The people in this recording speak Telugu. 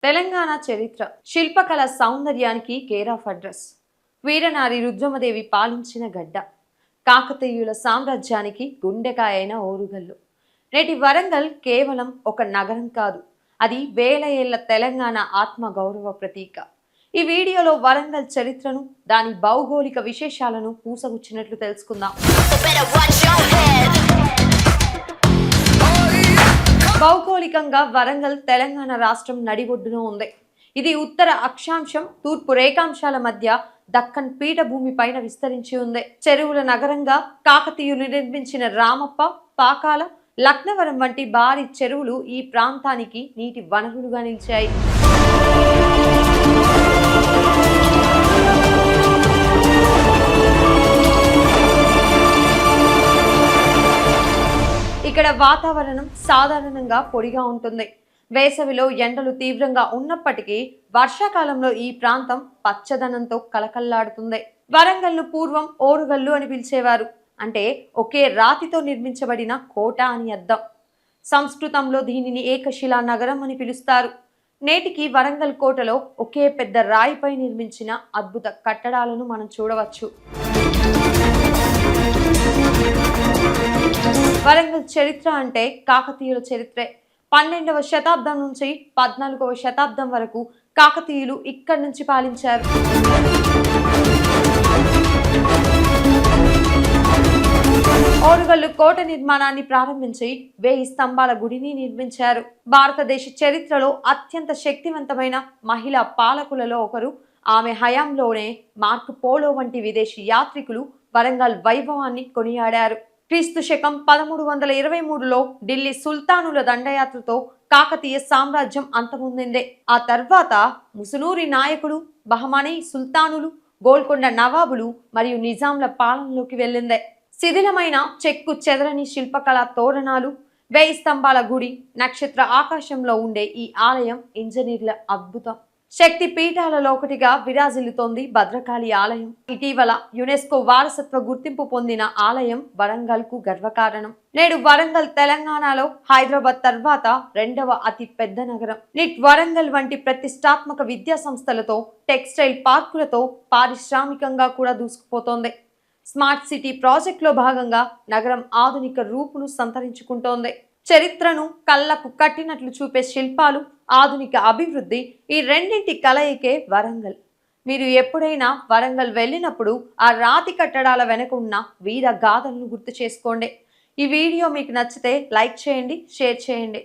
తెలంగాణ చరిత్ర శిల్పకళ సౌందర్యానికి కేర్ ఆఫ్ అడ్రస్. వీరనారి రుద్రమదేవి పాలించిన గడ్డ, కాకతీయుల సామ్రాజ్యానికి గుండెకాయ అయిన ఓరుగల్లు. నేటి వరంగల్ కేవలం ఒక నగరం కాదు, అది వేల ఏళ్ల తెలంగాణ ఆత్మ గౌరవ ప్రతీక. ఈ వీడియోలో వరంగల్ చరిత్రను, దాని భౌగోళిక విశేషాలను పూసగుచ్చినట్లు తెలుసుకుందాం. భౌగోళికంగా వరంగల్ తెలంగాణ రాష్ట్రం నడిబొడ్డున ఉంది. ఇది ఉత్తర అక్షాంశం, తూర్పు రేఖాంశాల మధ్య దక్కన్ పీఠభూమి పైన విస్తరించి ఉంది. చెరువుల నగరంగా కాకతీయులు నిర్మించిన రామప్ప, పాకాల, లక్నవరం వంటి భారీ చెరువులు ఈ ప్రాంతానికి నీటి వనరులుగా నిలిచాయి. ఇక్కడ వాతావరణం సాధారణంగా పొడిగా ఉంటుంది. వేసవిలో ఎండలు తీవ్రంగా ఉన్నప్పటికీ వర్షాకాలంలో ఈ ప్రాంతం పచ్చదనంతో కలకల్లాడుతుంది. వరంగల్ను పూర్వం ఓరుగల్లు అని పిలిచేవారు. అంటే ఒకే రాతితో నిర్మించబడిన కోట అని అర్థం. సంస్కృతంలో దీనిని ఏకశిలా నగరం అని పిలుస్తారు. నేటికి వరంగల్ కోటలో ఒకే పెద్ద రాయిపై నిర్మించిన అద్భుత కట్టడాలను మనం చూడవచ్చు. వరంగల్ చరిత్ర అంటే కాకతీయుల చరిత్రే. 12వ శతాబ్దం నుంచి 14వ శతాబ్దం వరకు కాకతీయులు ఇక్కడి నుంచి పాలించారు. ఓరుగల్లు కోట నిర్మాణాన్ని ప్రారంభించి 1000 స్తంభాల గుడిని నిర్మించారు. భారతదేశ చరిత్రలో అత్యంత శక్తివంతమైన మహిళా పాలకులలో ఒకరు. ఆమె హయాంలోనే మార్క్ పోలో వంటి విదేశీ యాత్రికులు వరంగల్ వైభవాన్ని కొనియాడారు. క్రీస్తు శకం 1323లో ఢిల్లీ సుల్తానుల దండయాత్రతో కాకతీయ సామ్రాజ్యం అంతమొందింది. ఆ తర్వాత ముసునూరి నాయకుడు, బహమనీ సుల్తానులు, గోల్కొండ నవాబులు మరియు నిజాంల పాలనలోకి వెళ్ళింది. శిథిలమైన చెక్కు చెదరని శిల్పకళా తోరణాలు, 1000 స్తంభాల గుడి, నక్షత్ర ఆకాశంలో ఉండే ఈ ఆలయం ఇంజనీర్ల అద్భుతం. శక్తి పీఠాలలో ఒకటిగా విరాజిల్లుతోంది భద్రకాళి ఆలయం. ఇటీవల యునెస్కో వారసత్వ గుర్తింపు పొందిన ఆలయం వరంగల్ కు గర్వకారణం. నేడు వరంగల్ తెలంగాణలో హైదరాబాద్ తర్వాత 2వ అతి పెద్ద నగరం. నిట్ వరంగల్ వంటి ప్రతిష్టాత్మక విద్యా సంస్థలతో, టెక్స్టైల్ పార్కులతో పారిశ్రామికంగా కూడా దూసుకుపోతోంది. స్మార్ట్ సిటీ ప్రాజెక్టులో భాగంగా నగరం ఆధునిక రూపును సంతరించుకుంటోంది. చరిత్రను కళ్లకు కట్టినట్లు చూపే శిల్పాలు, ఆధునిక అభివృద్ధి, ఈ రెండింటి కలయికే వరంగల్. మీరు ఎప్పుడైనా వరంగల్ వెళ్ళినప్పుడు ఆ రాతి కట్టడాల వెనక ఉన్న వీర గాథలను గుర్తు చేసుకోండి. ఈ వీడియో మీకు నచ్చితే లైక్ చేయండి, షేర్ చేయండి.